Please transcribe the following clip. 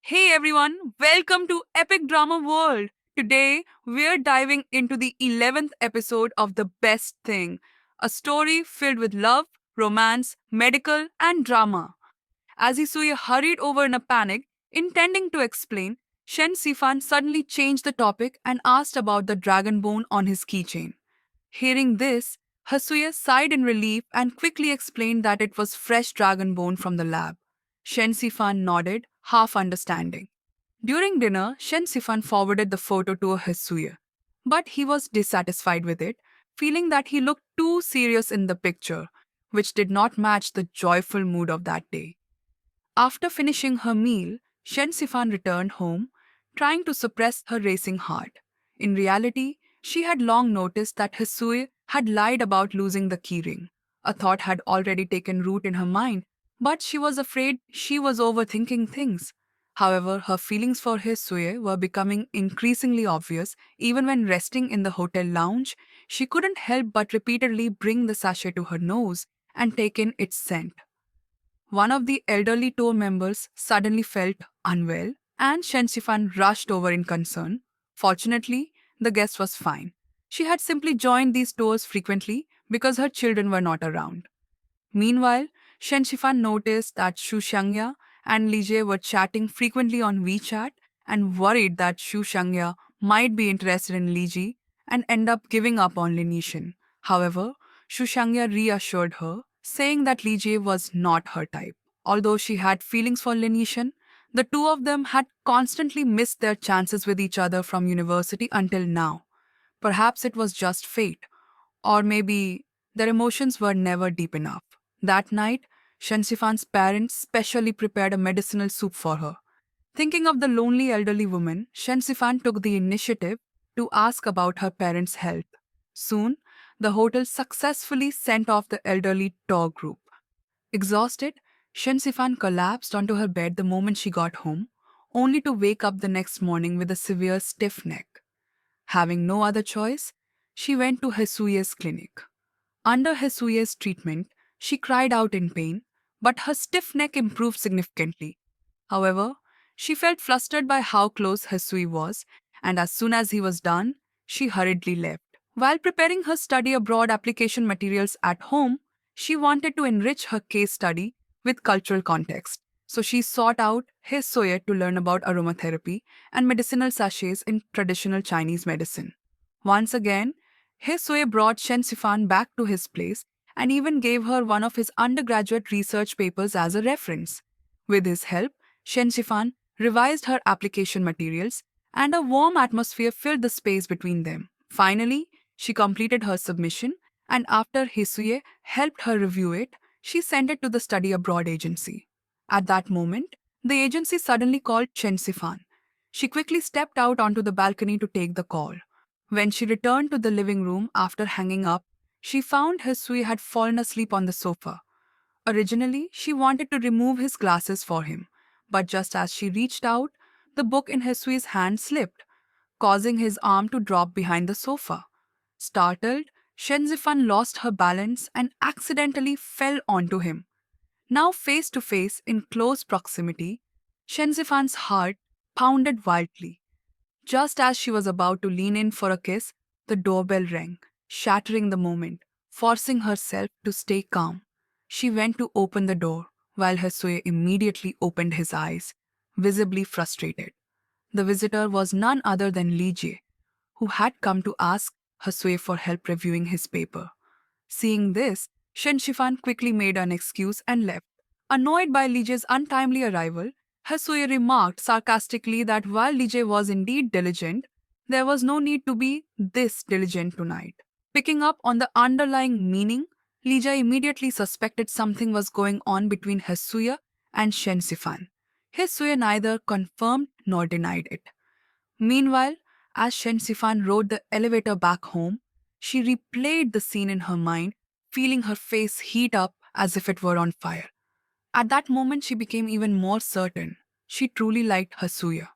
Hey everyone, welcome to Epic Drama World. Today, we're diving into the 11th episode of The Best Thing, a story filled with love, romance, medical, and drama. As Isuya hurried over in a panic, intending to explain, Shen Sifan suddenly changed the topic and asked about the dragon bone on his keychain. Hearing this, Hasuya sighed in relief and quickly explained that it was fresh dragon bone from the lab. Shen Sifan nodded, half understanding. During dinner, Shen Sifan forwarded the photo to Hasuya, but he was dissatisfied with it, feeling that he looked too serious in the picture, which did not match the joyful mood of that day. After finishing her meal, Shen Sifan returned home, trying to suppress her racing heart. In reality, she had long noticed that Hisui had lied about losing the keyring. A thought had already taken root in her mind, but she was afraid she was overthinking things. However, her feelings for Hisui were becoming increasingly obvious. Even when resting in the hotel lounge, she couldn't help but repeatedly bring the sachet to her nose and take in its scent. One of the elderly tour members suddenly felt unwell, and Shenshifan rushed over in concern. Fortunately, the guest was fine. She had simply joined these tours frequently because her children were not around. Meanwhile, Shenshifan noticed that Shu Shangya and Li Jie were chatting frequently on WeChat and worried that Shu Shangya might be interested in Li Ji and end up giving up on Lin Yishan. However, Shu Shangya reassured her, saying that Li Jie was not her type. Although she had feelings for Lin Yishan, the two of them had constantly missed their chances with each other from university until now. Perhaps it was just fate, or maybe their emotions were never deep enough. That night, Shansifan's parents specially prepared a medicinal soup for her. Thinking of the lonely elderly woman, Shansifan took the initiative to ask about her parents' health. Soon, the hotel successfully sent off the elderly tour group. Exhausted, Shansifan collapsed onto her bed the moment she got home, only to wake up the next morning with a severe stiff neck. Having no other choice, she went to Hesuye's clinic. Under Hesuye's treatment, she cried out in pain, but her stiff neck improved significantly. However, she felt flustered by how close Hesui was, and as soon as he was done, she hurriedly left. While preparing her study abroad application materials at home, she wanted to enrich her case study with cultural context. So she sought out Hesuye to learn about aromatherapy and medicinal sachets in traditional Chinese medicine. Once again, Hesuye brought Shen Sifan back to his place and even gave her one of his undergraduate research papers as a reference. With his help, Shen Sifan revised her application materials, and a warm atmosphere filled the space between them. Finally, she completed her submission, and after Hisuye helped her review it, she sent it to the study abroad agency. At that moment, the agency suddenly called Chen Sifan. She quickly stepped out onto the balcony to take the call. When she returned to the living room after hanging up, she found Hisui had fallen asleep on the sofa. Originally, she wanted to remove his glasses for him, but just as she reached out, the book in Hisui's hand slipped, causing his arm to drop behind the sofa. Startled, Shenzifan lost her balance and accidentally fell onto him. Now face to face in close proximity, Shenzifan's heart pounded wildly. Just as she was about to lean in for a kiss, the doorbell rang, shattering the moment, forcing herself to stay calm. She went to open the door, while Hesue immediately opened his eyes, visibly frustrated. The visitor was none other than Li Jie, who had come to ask Hesue for help reviewing his paper. Seeing this, Shen Shifan quickly made an excuse and left. Annoyed by Li Jie's untimely arrival, Hesue remarked sarcastically that while Li Jie was indeed diligent, there was no need to be this diligent tonight. Picking up on the underlying meaning, Li Jie immediately suspected something was going on between Hesuya and Shen Sifan. Hesuya neither confirmed nor denied it. Meanwhile, as Shen Sifan rode the elevator back home, she replayed the scene in her mind, feeling her face heat up as if it were on fire. At that moment, she became even more certain. She truly liked Hasuya.